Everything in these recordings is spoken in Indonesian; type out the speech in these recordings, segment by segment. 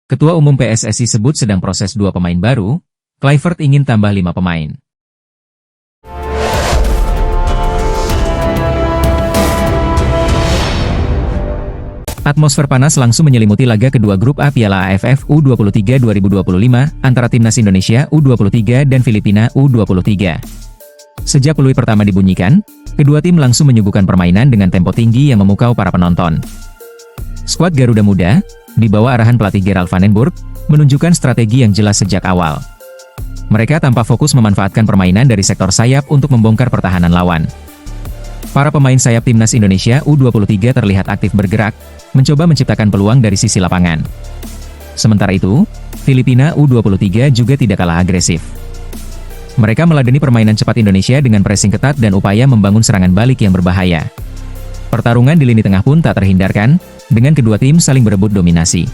Ketua Umum PSSI sebut sedang proses 2 pemain baru, Kluivert ingin tambah 5 pemain. Atmosfer panas langsung menyelimuti laga kedua grup A Piala AFF U23 2025 antara Timnas Indonesia U23 dan Filipina U23. Sejak peluit pertama dibunyikan, kedua tim langsung menyuguhkan permainan dengan tempo tinggi yang memukau para penonton. Skuad Garuda Muda, di bawah arahan pelatih Gerald van den Burg, menunjukkan strategi yang jelas sejak awal. Mereka tampak fokus memanfaatkan permainan dari sektor sayap untuk membongkar pertahanan lawan. Para pemain sayap Timnas Indonesia U23 terlihat aktif bergerak, mencoba menciptakan peluang dari sisi lapangan. Sementara itu, Filipina U23 juga tidak kalah agresif. Mereka meladeni permainan cepat Indonesia dengan pressing ketat dan upaya membangun serangan balik yang berbahaya. Pertarungan di lini tengah pun tak terhindarkan, dengan kedua tim saling berebut dominasi.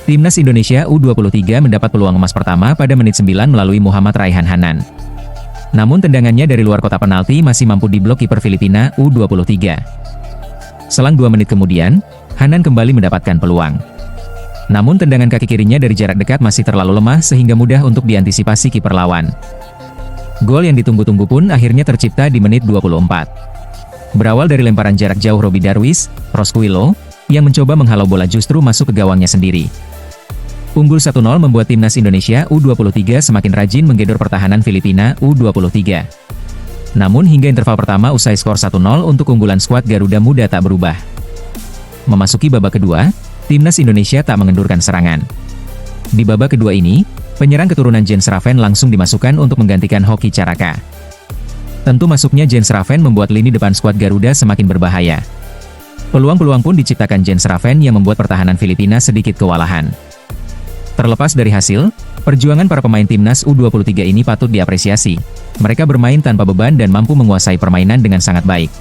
Timnas Indonesia U23 mendapat peluang emas pertama pada menit 9 melalui Muhammad Raihan Hanan. Namun tendangannya dari luar kotak penalti masih mampu diblok kiper Filipina U23. Selang 2 menit kemudian, Hanan kembali mendapatkan peluang. Namun tendangan kaki kirinya dari jarak dekat masih terlalu lemah sehingga mudah untuk diantisipasi kiper lawan. Gol yang ditunggu-tunggu pun akhirnya tercipta di menit 24. Berawal dari lemparan jarak jauh Robbie Darwish, Rosquillo, yang mencoba menghalau bola justru masuk ke gawangnya sendiri. Unggul 1-0 membuat Timnas Indonesia U23 semakin rajin menggedor pertahanan Filipina U23. Namun hingga interval pertama usai skor 1-0 untuk unggulan skuad Garuda Muda tak berubah. Memasuki babak kedua, Timnas Indonesia tak mengendurkan serangan. Di babak kedua ini, penyerang keturunan Jens Raven langsung dimasukkan untuk menggantikan Hoki Caraka. Tentu masuknya Jens Raven membuat lini depan skuad Garuda semakin berbahaya. Peluang-peluang pun diciptakan Jens Raven yang membuat pertahanan Filipina sedikit kewalahan. Terlepas dari hasil, perjuangan para pemain Timnas U23 ini patut diapresiasi. Mereka bermain tanpa beban dan mampu menguasai permainan dengan sangat baik.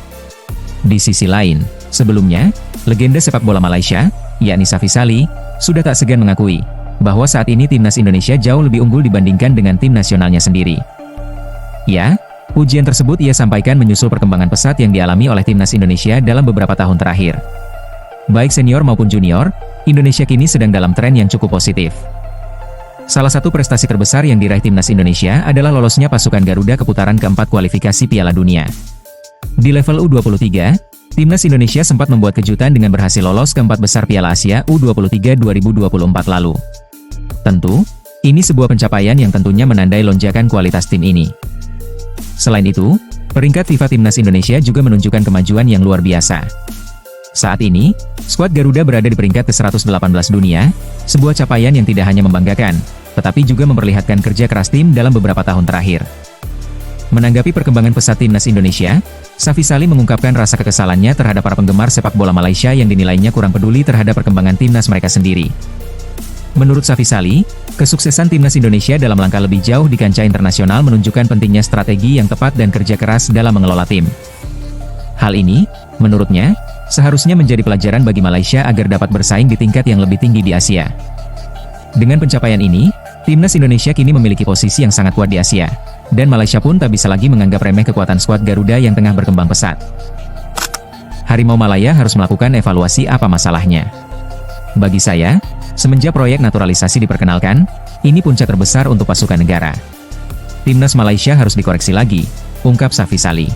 Di sisi lain, sebelumnya, legenda sepak bola Malaysia, yakni Safi Salih, sudah tak segan mengakui bahwa saat ini Timnas Indonesia jauh lebih unggul dibandingkan dengan tim nasionalnya sendiri. Ya, pujian tersebut ia sampaikan menyusul perkembangan pesat yang dialami oleh Timnas Indonesia dalam beberapa tahun terakhir. Baik senior maupun junior, Indonesia kini sedang dalam tren yang cukup positif. Salah satu prestasi terbesar yang diraih Timnas Indonesia adalah lolosnya pasukan Garuda ke putaran keempat kualifikasi Piala Dunia. Di level U23, Timnas Indonesia sempat membuat kejutan dengan berhasil lolos ke 4 besar Piala Asia U23 2024 lalu. Tentu, ini sebuah pencapaian yang tentunya menandai lonjakan kualitas tim ini. Selain itu, peringkat FIFA Timnas Indonesia juga menunjukkan kemajuan yang luar biasa. Saat ini, skuad Garuda berada di peringkat ke-118 dunia, sebuah capaian yang tidak hanya membanggakan, tetapi juga memperlihatkan kerja keras tim dalam beberapa tahun terakhir. Menanggapi perkembangan pesat Timnas Indonesia, Safi Salih mengungkapkan rasa kekesalannya terhadap para penggemar sepak bola Malaysia yang dinilainya kurang peduli terhadap perkembangan timnas mereka sendiri. Menurut Safi Salih, kesuksesan Timnas Indonesia dalam langkah lebih jauh di kancah internasional menunjukkan pentingnya strategi yang tepat dan kerja keras dalam mengelola tim. Hal ini, menurutnya, seharusnya menjadi pelajaran bagi Malaysia agar dapat bersaing di tingkat yang lebih tinggi di Asia. Dengan pencapaian ini, Timnas Indonesia kini memiliki posisi yang sangat kuat di Asia, dan Malaysia pun tak bisa lagi menganggap remeh kekuatan skuad Garuda yang tengah berkembang pesat. Harimau Malaya harus melakukan evaluasi apa masalahnya. Bagi saya, semenjak proyek naturalisasi diperkenalkan, ini puncak terbesar untuk pasukan negara. Timnas Malaysia harus dikoreksi lagi, ungkap Safi Salih.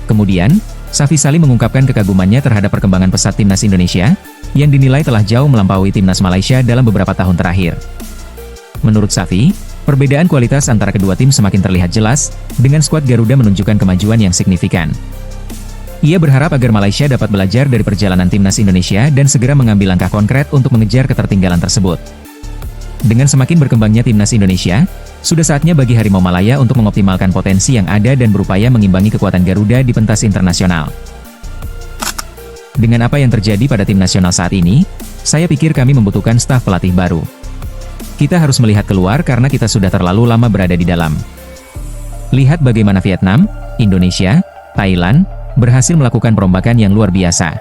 Kemudian, Safi Salih mengungkapkan kekagumannya terhadap perkembangan pesat Timnas Indonesia, yang dinilai telah jauh melampaui Timnas Malaysia dalam beberapa tahun terakhir. Menurut Safi, perbedaan kualitas antara kedua tim semakin terlihat jelas, dengan skuad Garuda menunjukkan kemajuan yang signifikan. Ia berharap agar Malaysia dapat belajar dari perjalanan Timnas Indonesia dan segera mengambil langkah konkret untuk mengejar ketertinggalan tersebut. Dengan semakin berkembangnya Timnas Indonesia, sudah saatnya bagi Harimau Malaya untuk mengoptimalkan potensi yang ada dan berupaya mengimbangi kekuatan Garuda di pentas internasional. Dengan apa yang terjadi pada tim nasional saat ini, saya pikir kami membutuhkan staf pelatih baru. Kita harus melihat keluar karena kita sudah terlalu lama berada di dalam. Lihat bagaimana Vietnam, Indonesia, Thailand, berhasil melakukan perombakan yang luar biasa.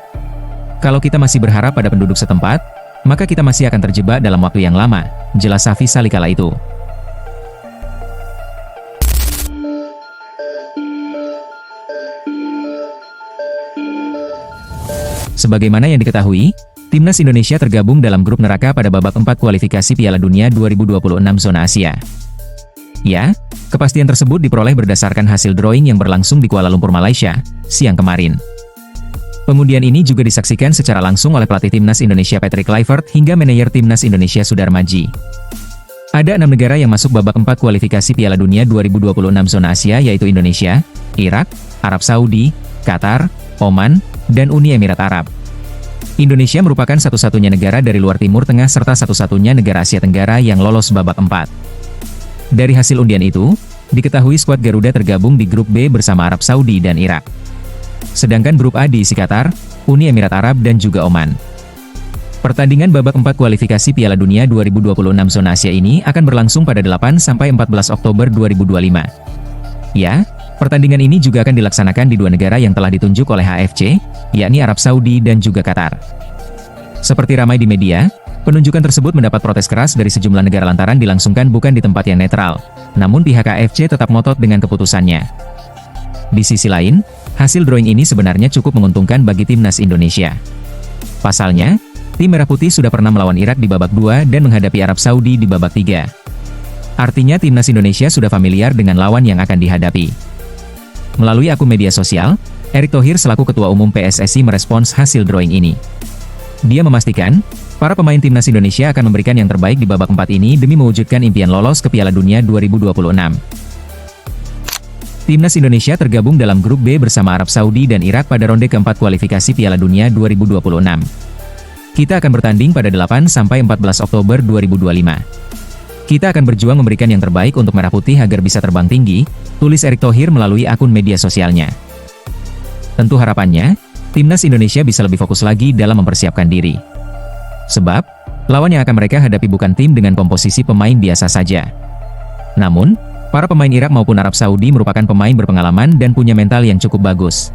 Kalau kita masih berharap pada penduduk setempat, maka kita masih akan terjebak dalam waktu yang lama, jelas Safi Salih kala itu. Sebagaimana yang diketahui, Timnas Indonesia tergabung dalam grup neraka pada babak 4 kualifikasi Piala Dunia 2026 zona Asia. Ya, kepastian tersebut diperoleh berdasarkan hasil drawing yang berlangsung di Kuala Lumpur, Malaysia, siang kemarin. Pengundian ini juga disaksikan secara langsung oleh pelatih Timnas Indonesia Patrick Kluivert hingga manajer Timnas Indonesia Sudar Maji. Ada 6 negara yang masuk babak 4 kualifikasi Piala Dunia 2026 zona Asia yaitu Indonesia, Irak, Arab Saudi, Qatar, Oman, dan Uni Emirat Arab. Indonesia merupakan satu-satunya negara dari luar Timur Tengah serta satu-satunya negara Asia Tenggara yang lolos babak 4. Dari hasil undian itu, diketahui skuad Garuda tergabung di grup B bersama Arab Saudi dan Irak. Sedangkan grup A diisi Qatar, Uni Emirat Arab dan juga Oman. Pertandingan babak 4 kualifikasi Piala Dunia 2026 zona Asia ini akan berlangsung pada 8-14 Oktober 2025. Ya, pertandingan ini juga akan dilaksanakan di 2 negara yang telah ditunjuk oleh AFC, yakni Arab Saudi dan juga Qatar. Seperti ramai di media, penunjukan tersebut mendapat protes keras dari sejumlah negara lantaran dilangsungkan bukan di tempat yang netral, namun pihak AFC tetap ngotot dengan keputusannya. Di sisi lain, hasil drawing ini sebenarnya cukup menguntungkan bagi Timnas Indonesia. Pasalnya, tim Merah Putih sudah pernah melawan Irak di babak 2 dan menghadapi Arab Saudi di babak 3. Artinya Timnas Indonesia sudah familiar dengan lawan yang akan dihadapi. Melalui akun media sosial, Erick Thohir selaku Ketua Umum PSSI merespons hasil drawing ini. Dia memastikan, para pemain Timnas Indonesia akan memberikan yang terbaik di babak 4 ini demi mewujudkan impian lolos ke Piala Dunia 2026. Timnas Indonesia tergabung dalam grup B bersama Arab Saudi dan Irak pada ronde keempat kualifikasi Piala Dunia 2026. Kita akan bertanding pada 8-14 Oktober 2025. Kita akan berjuang memberikan yang terbaik untuk Merah Putih agar bisa terbang tinggi, tulis Erick Thohir melalui akun media sosialnya. Tentu harapannya, Timnas Indonesia bisa lebih fokus lagi dalam mempersiapkan diri. Sebab, lawan yang akan mereka hadapi bukan tim dengan komposisi pemain biasa saja. Namun, para pemain Irak maupun Arab Saudi merupakan pemain berpengalaman dan punya mental yang cukup bagus.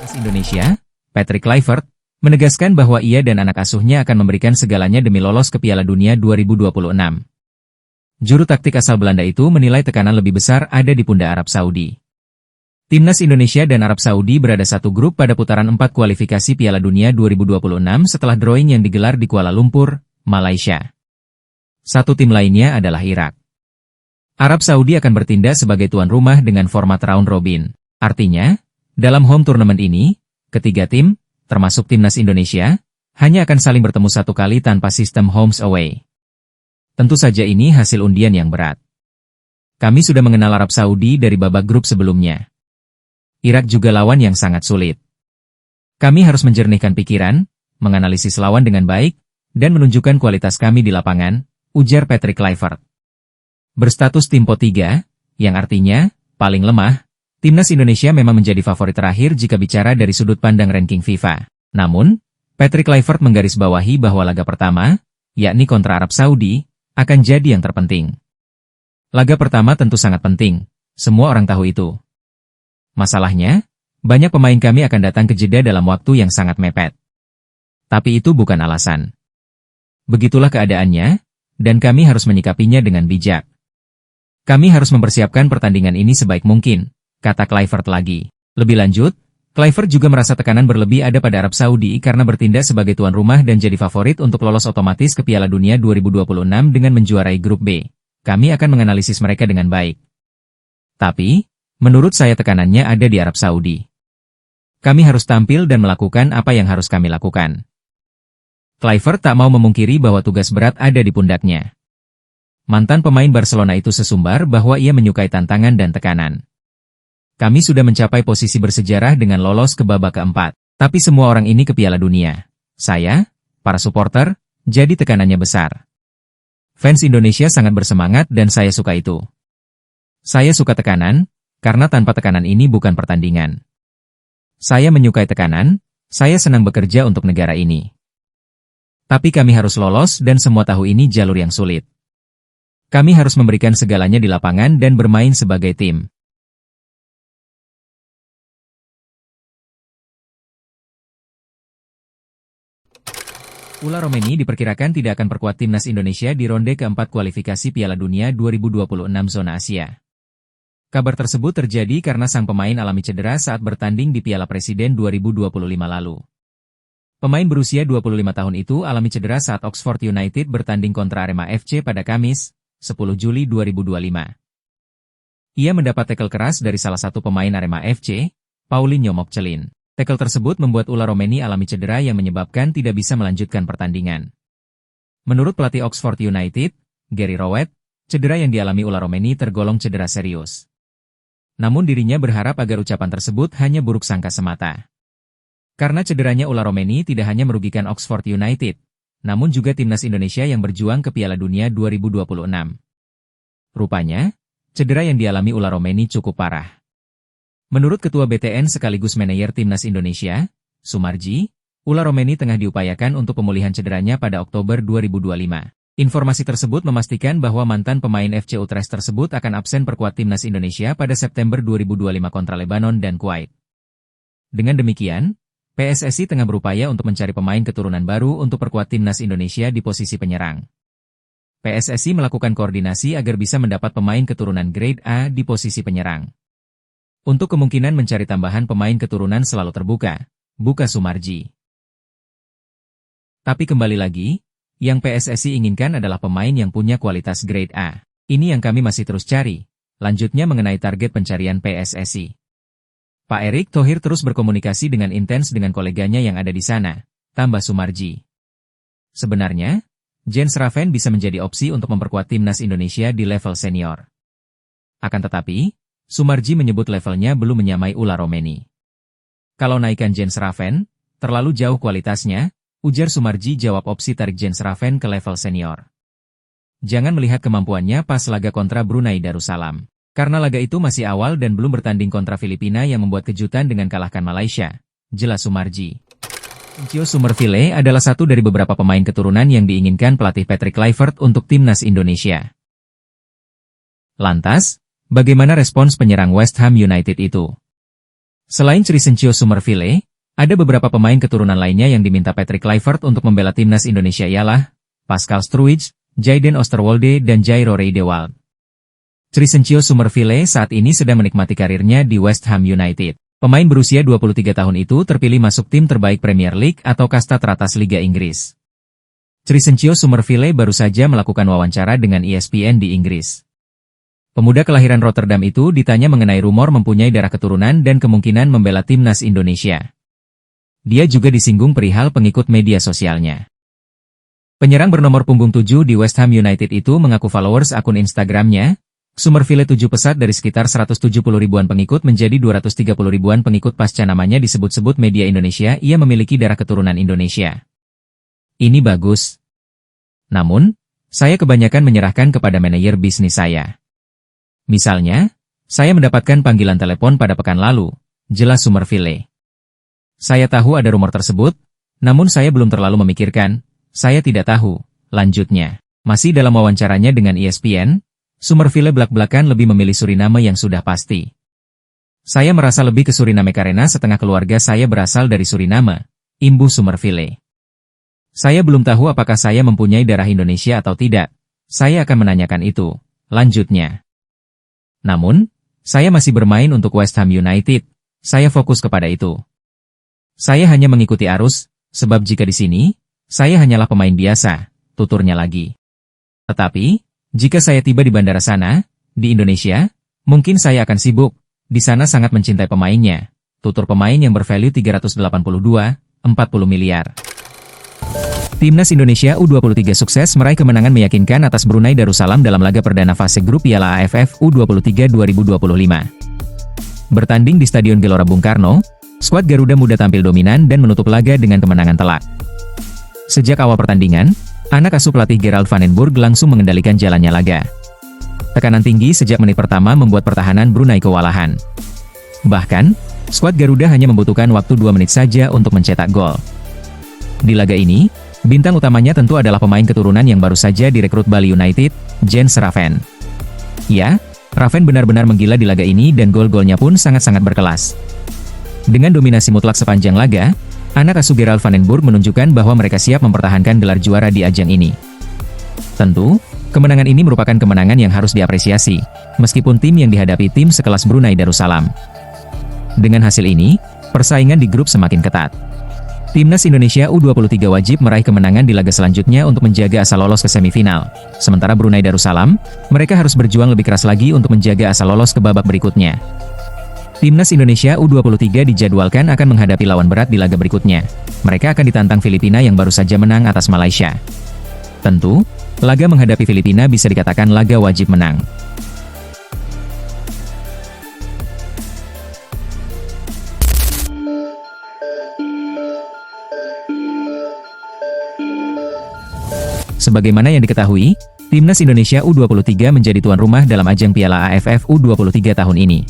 Timnas Indonesia, Patrick Kluivert, menegaskan bahwa ia dan anak asuhnya akan memberikan segalanya demi lolos ke Piala Dunia 2026. Juru taktik asal Belanda itu menilai tekanan lebih besar ada di pundak Arab Saudi. Timnas Indonesia dan Arab Saudi berada satu grup pada putaran 4 kualifikasi Piala Dunia 2026 setelah drawing yang digelar di Kuala Lumpur, Malaysia. Satu tim lainnya adalah Irak. Arab Saudi akan bertindak sebagai tuan rumah dengan format round robin. Artinya, dalam home tournament ini, ketiga tim, termasuk Timnas Indonesia, hanya akan saling bertemu satu kali tanpa sistem home away. Tentu saja ini hasil undian yang berat. Kami sudah mengenal Arab Saudi dari babak grup sebelumnya. Irak juga lawan yang sangat sulit. Kami harus menjernihkan pikiran, menganalisis lawan dengan baik, dan menunjukkan kualitas kami di lapangan, ujar Patrick Kluivert. Berstatus tim pot 3, yang artinya, paling lemah, Timnas Indonesia memang menjadi favorit terakhir jika bicara dari sudut pandang ranking FIFA. Namun, Patrick Kluivert menggarisbawahi bahwa laga pertama, yakni kontra Arab Saudi, akan jadi yang terpenting. Laga pertama tentu sangat penting, semua orang tahu itu. Masalahnya, banyak pemain kami akan datang ke Jeddah dalam waktu yang sangat mepet. Tapi itu bukan alasan. Begitulah keadaannya, dan kami harus menyikapinya dengan bijak. Kami harus mempersiapkan pertandingan ini sebaik mungkin, kata Kluivert lagi. Lebih lanjut, Kluivert juga merasa tekanan berlebih ada pada Arab Saudi karena bertindak sebagai tuan rumah dan jadi favorit untuk lolos otomatis ke Piala Dunia 2026 dengan menjuarai grup B. Kami akan menganalisis mereka dengan baik. Tapi, menurut saya tekanannya ada di Arab Saudi. Kami harus tampil dan melakukan apa yang harus kami lakukan. Kluivert tak mau memungkiri bahwa tugas berat ada di pundaknya. Mantan pemain Barcelona itu sesumbar bahwa ia menyukai tantangan dan tekanan. Kami sudah mencapai posisi bersejarah dengan lolos ke babak keempat. Tapi semua orang ini ke Piala Dunia. Saya, para supporter, jadi tekanannya besar. Fans Indonesia sangat bersemangat dan saya suka itu. Saya suka tekanan, karena tanpa tekanan ini bukan pertandingan. Saya menyukai tekanan, saya senang bekerja untuk negara ini. Tapi kami harus lolos dan semua tahu ini jalur yang sulit. Kami harus memberikan segalanya di lapangan dan bermain sebagai tim. Ula Romeni diperkirakan tidak akan perkuat Timnas Indonesia di ronde keempat kualifikasi Piala Dunia 2026 zona Asia. Kabar tersebut terjadi karena sang pemain alami cedera saat bertanding di Piala Presiden 2025 lalu. Pemain berusia 25 tahun itu alami cedera saat Oxford United bertanding kontra Arema FC pada Kamis, 10 Juli 2025. Ia mendapat tackle keras dari salah satu pemain Arema FC, Paulinho Mokcelin. Tackle tersebut membuat Ula Romeni alami cedera yang menyebabkan tidak bisa melanjutkan pertandingan. Menurut pelatih Oxford United, Gary Rowett, cedera yang dialami Ula Romeni tergolong cedera serius. Namun dirinya berharap agar ucapan tersebut hanya buruk sangka semata. Karena cederanya Ula Romeni tidak hanya merugikan Oxford United, namun juga timnas Indonesia yang berjuang ke Piala Dunia 2026. Rupanya, cedera yang dialami Ula Romeni cukup parah. Menurut Ketua BTN sekaligus manajer timnas Indonesia, Sumarji, Ula Romeni tengah diupayakan untuk pemulihan cederanya pada Oktober 2025. Informasi tersebut memastikan bahwa mantan pemain FC Utrecht tersebut akan absen perkuat timnas Indonesia pada September 2025 kontra Lebanon dan Kuwait. Dengan demikian, PSSI tengah berupaya untuk mencari pemain keturunan baru untuk perkuat timnas Indonesia di posisi penyerang. PSSI melakukan koordinasi agar bisa mendapat pemain keturunan grade A di posisi penyerang. Untuk kemungkinan mencari tambahan pemain keturunan selalu terbuka, buka Sumarji. Tapi kembali lagi, yang PSSI inginkan adalah pemain yang punya kualitas grade A. Ini yang kami masih terus cari. Lanjutnya mengenai target pencarian PSSI. Pak Erick Thohir terus berkomunikasi dengan intens dengan koleganya yang ada di sana, tambah Sumarji. Sebenarnya, Jens Raven bisa menjadi opsi untuk memperkuat timnas Indonesia di level senior. Akan tetapi, Sumarji menyebut levelnya belum menyamai Ula Romeni. Kalau naikkan Jens Raven, terlalu jauh kualitasnya, ujar Sumarji jawab opsi tarik Jens Raven ke level senior. Jangan melihat kemampuannya pas laga kontra Brunei Darussalam. Karena laga itu masih awal dan belum bertanding kontra Filipina yang membuat kejutan dengan kalahkan Malaysia, jelas Sumarji. Chio Summerville adalah satu dari beberapa pemain keturunan yang diinginkan pelatih Patrick Kluivert untuk timnas Indonesia. Lantas, bagaimana respons penyerang West Ham United itu? Selain Chio Summerville, ada beberapa pemain keturunan lainnya yang diminta Patrick Kluivert untuk membela timnas Indonesia ialah Pascal Struijk, Jayden Oosterwolde dan Jairo Riedewald. Chio Summerville saat ini sedang menikmati karirnya di West Ham United. Pemain berusia 23 tahun itu terpilih masuk tim terbaik Premier League atau kasta teratas Liga Inggris. Chio Summerville baru saja melakukan wawancara dengan ESPN di Inggris. Pemuda kelahiran Rotterdam itu ditanya mengenai rumor mempunyai darah keturunan dan kemungkinan membela timnas Indonesia. Dia juga disinggung perihal pengikut media sosialnya. Penyerang bernomor punggung 7 di West Ham United itu mengaku followers akun Instagramnya, Summerville 7 pesat dari sekitar 170 ribuan pengikut menjadi 230 ribuan pengikut pasca namanya disebut-sebut media Indonesia ia memiliki darah keturunan Indonesia. Ini bagus. Namun, saya kebanyakan menyerahkan kepada manajer bisnis saya. Misalnya, saya mendapatkan panggilan telepon pada pekan lalu, jelas Summerville. Saya tahu ada rumor tersebut, namun saya belum terlalu memikirkan, saya tidak tahu, lanjutnya. Masih dalam wawancaranya dengan ESPN, Summerville belak-belakan lebih memilih Suriname yang sudah pasti. Saya merasa lebih ke Suriname karena setengah keluarga saya berasal dari Suriname, imbuh Summerville. Saya belum tahu apakah saya mempunyai darah Indonesia atau tidak, saya akan menanyakan itu, lanjutnya. Namun, saya masih bermain untuk West Ham United, saya fokus kepada itu. Saya hanya mengikuti arus, sebab jika di sini, saya hanyalah pemain biasa, tuturnya lagi. Tetapi, jika saya tiba di bandara sana, di Indonesia, mungkin saya akan sibuk, di sana sangat mencintai pemainnya, tutur pemain yang bervalue 382,40 miliar. Timnas Indonesia U23 sukses meraih kemenangan meyakinkan atas Brunei Darussalam dalam laga perdana fase grup Piala AFF U23 2025. Bertanding di Stadion Gelora Bung Karno, skuad Garuda Muda tampil dominan dan menutup laga dengan kemenangan telak. Sejak awal pertandingan, anak asuh pelatih Gerald van den Burg langsung mengendalikan jalannya laga. Tekanan tinggi sejak menit pertama membuat pertahanan Brunei kewalahan. Bahkan, skuad Garuda hanya membutuhkan waktu 2 menit saja untuk mencetak gol. Di laga ini, bintang utamanya tentu adalah pemain keturunan yang baru saja direkrut Bali United, Jens Raven. Ya, Raven benar-benar menggila di laga ini dan gol-golnya pun sangat-sangat berkelas. Dengan dominasi mutlak sepanjang laga, anak asuh Gerald van den Burg menunjukkan bahwa mereka siap mempertahankan gelar juara di ajang ini. Tentu, Kemenangan ini merupakan kemenangan yang harus diapresiasi, meskipun tim yang dihadapi tim sekelas Brunei Darussalam. Dengan hasil ini, persaingan di grup semakin ketat. Timnas Indonesia U23 wajib meraih kemenangan di laga selanjutnya untuk menjaga asa lolos ke semifinal. Sementara Brunei Darussalam, mereka harus berjuang lebih keras lagi untuk menjaga asa lolos ke babak berikutnya. Timnas Indonesia U23 dijadwalkan akan menghadapi lawan berat di laga berikutnya. Mereka akan ditantang Filipina yang baru saja menang atas Malaysia. Tentu, laga menghadapi Filipina bisa dikatakan laga wajib menang. Sebagaimana yang diketahui, Timnas Indonesia U23 menjadi tuan rumah dalam ajang Piala AFF U23 tahun ini.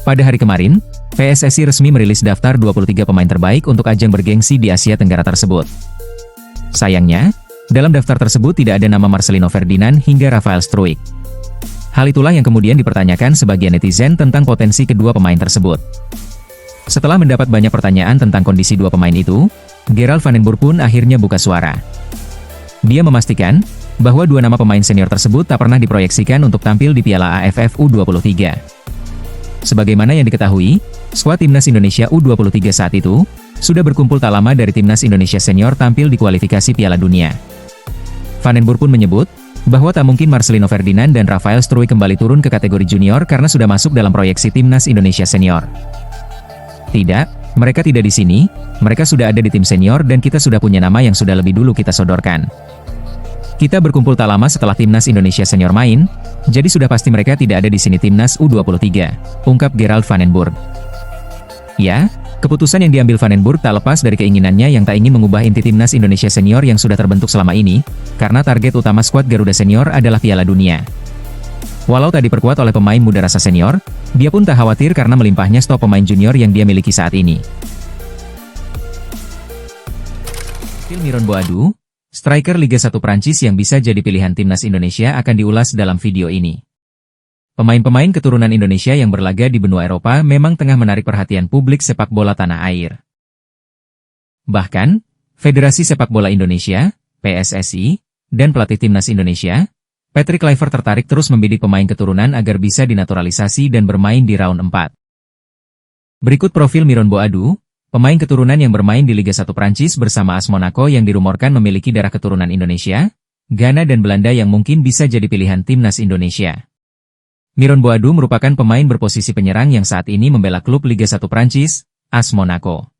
Pada hari kemarin, PSSI resmi merilis daftar 23 pemain terbaik untuk ajang bergengsi di Asia Tenggara tersebut. Sayangnya, dalam daftar tersebut tidak ada nama Marcelino Ferdinand hingga Rafael Struijk. Hal itulah yang kemudian dipertanyakan sebagian netizen tentang potensi kedua pemain tersebut. Setelah mendapat banyak pertanyaan tentang kondisi dua pemain itu, Gerald Van den Burg pun akhirnya buka suara. Dia memastikan bahwa dua nama pemain senior tersebut tak pernah diproyeksikan untuk tampil di Piala AFF U23. Sebagaimana yang diketahui, skuad Timnas Indonesia U23 saat itu sudah berkumpul tak lama dari Timnas Indonesia senior tampil di kualifikasi Piala Dunia. Van den Burg pun menyebut bahwa tak mungkin Marcelino Ferdinand dan Rafael Struijk kembali turun ke kategori junior karena sudah masuk dalam proyeksi Timnas Indonesia senior. Tidak, mereka tidak di sini, mereka sudah ada di tim senior dan kita sudah punya nama yang sudah lebih dulu kita sodorkan. Kita berkumpul tak lama setelah Timnas Indonesia senior main, jadi sudah pasti mereka tidak ada di sini Timnas U23, ungkap Gerald Van den Burg. Ya, keputusan yang diambil Van den Burg tak lepas dari keinginannya yang tak ingin mengubah inti Timnas Indonesia senior yang sudah terbentuk selama ini, karena target utama skuad Garuda Senior adalah Piala Dunia. Walau tak diperkuat oleh pemain muda rasa senior, dia pun tak khawatir karena melimpahnya stok pemain junior yang dia miliki saat ini. Miron Boadu, striker Liga 1 Prancis yang bisa jadi pilihan Timnas Indonesia akan diulas dalam video ini. Pemain-pemain keturunan Indonesia yang berlaga di benua Eropa memang tengah menarik perhatian publik sepak bola tanah air. Bahkan, Federasi Sepak Bola Indonesia, PSSI, dan pelatih Timnas Indonesia, Patrick Kluivert tertarik terus membidik pemain keturunan agar bisa dinaturalisasi dan bermain di round 4. Berikut profil Miron Boadu, pemain keturunan yang bermain di Liga 1 Prancis bersama AS Monaco yang dirumorkan memiliki darah keturunan Indonesia, Ghana dan Belanda yang mungkin bisa jadi pilihan Timnas Indonesia. Miron Boadu merupakan pemain berposisi penyerang yang saat ini membela klub Liga 1 Prancis, AS Monaco.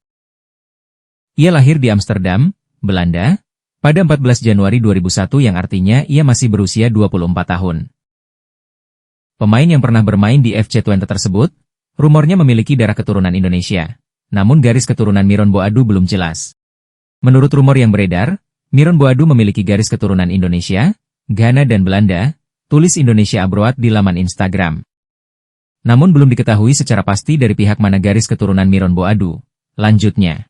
Ia lahir di Amsterdam, Belanda, pada 14 Januari 2001 yang artinya ia masih berusia 24 tahun. Pemain yang pernah bermain di FC Twente tersebut, rumornya memiliki darah keturunan Indonesia. Namun garis keturunan Miron Boadu belum jelas. Menurut rumor yang beredar, Miron Boadu memiliki garis keturunan Indonesia, Ghana dan Belanda, tulis Indonesia Abroad di laman Instagram. Namun belum diketahui secara pasti dari pihak mana garis keturunan Miron Boadu. Lanjutnya.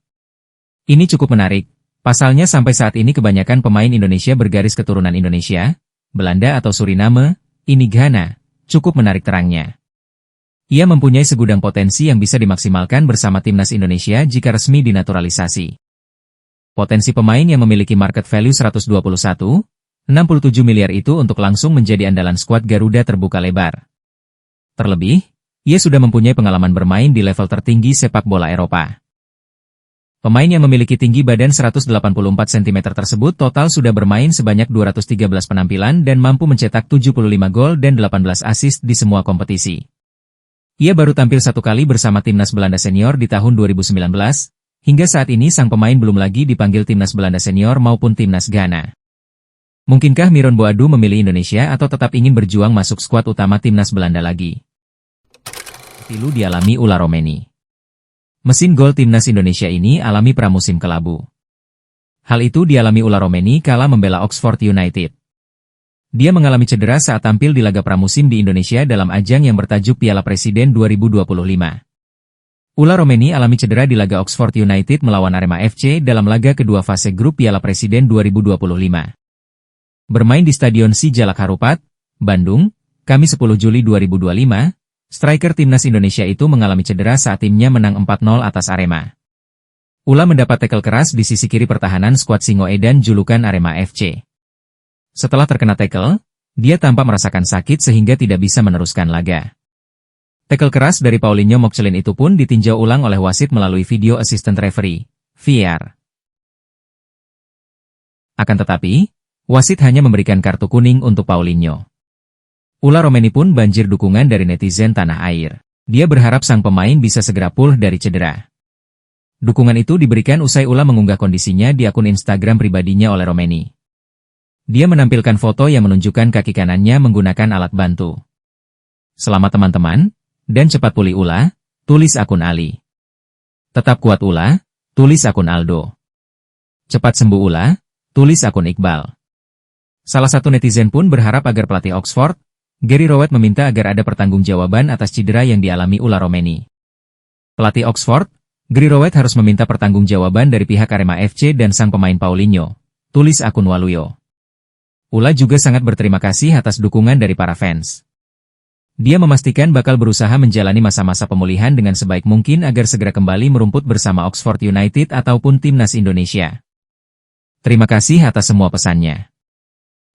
Ini cukup menarik, pasalnya sampai saat ini kebanyakan pemain Indonesia bergaris keturunan Indonesia, Belanda atau Suriname, ini Ghana, cukup menarik terangnya. Ia mempunyai segudang potensi yang bisa dimaksimalkan bersama Timnas Indonesia jika resmi dinaturalisasi. Potensi pemain yang memiliki market value 121,67 miliar itu untuk langsung menjadi andalan skuad Garuda terbuka lebar. Terlebih, ia sudah mempunyai pengalaman bermain di level tertinggi sepak bola Eropa. Pemain yang memiliki tinggi badan 184 cm tersebut total sudah bermain sebanyak 213 penampilan dan mampu mencetak 75 gol dan 18 assist di semua kompetisi. Ia baru tampil satu kali bersama Timnas Belanda Senior di tahun 2019, hingga saat ini sang pemain belum lagi dipanggil Timnas Belanda Senior maupun Timnas Ghana. Mungkinkah Miron Boadu memilih Indonesia atau tetap ingin berjuang masuk skuad utama Timnas Belanda lagi? Pilu dialami Ula Romeni. Mesin gol Timnas Indonesia ini alami pramusim kelabu. Hal itu dialami Ula Romeni kala membela Oxford United. Dia mengalami cedera saat tampil di laga pramusim di Indonesia dalam ajang yang bertajuk Piala Presiden 2025. Ula Romeni alami cedera di laga Oxford United melawan Arema FC dalam laga kedua fase grup Piala Presiden 2025. Bermain di Stadion Sijalak Harupat, Bandung, Kamis 10 Juli 2025, striker Timnas Indonesia itu mengalami cedera saat timnya menang 4-0 atas Arema. Ula mendapat tackle keras di sisi kiri pertahanan skuad Singoedan julukan Arema FC. Setelah terkena tackle, dia tampak merasakan sakit sehingga tidak bisa meneruskan laga. Tackle keras dari Paulinho Mokcelin itu pun ditinjau ulang oleh wasit melalui video assistant referee, VAR. Akan tetapi, wasit hanya memberikan kartu kuning untuk Paulinho. Ula Romeni pun banjir dukungan dari netizen tanah air. Dia berharap sang pemain bisa segera pulih dari cedera. Dukungan itu diberikan usai Ula mengunggah kondisinya di akun Instagram pribadinya oleh Romeni. Dia menampilkan foto yang menunjukkan kaki kanannya menggunakan alat bantu. Selamat teman-teman, dan cepat pulih Ula, tulis akun Ali. Tetap kuat Ula, tulis akun Aldo. Cepat sembuh Ula, tulis akun Iqbal. Salah satu netizen pun berharap agar pelatih Oxford, Gary Rowett meminta agar ada pertanggungjawaban atas cedera yang dialami Ula Romeni. Pelatih Oxford, Gary Rowett harus meminta pertanggungjawaban dari pihak Arema FC dan sang pemain Paulinho, tulis akun Waluyo. Ula juga sangat berterima kasih atas dukungan dari para fans. Dia memastikan bakal berusaha menjalani masa-masa pemulihan dengan sebaik mungkin agar segera kembali merumput bersama Oxford United ataupun Timnas Indonesia. Terima kasih atas semua pesannya.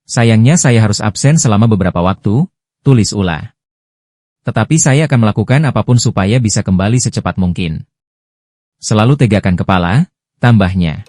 Sayangnya saya harus absen selama beberapa waktu, tulis Ula. Tetapi saya akan melakukan apapun supaya bisa kembali secepat mungkin. Selalu tegakkan kepala, tambahnya.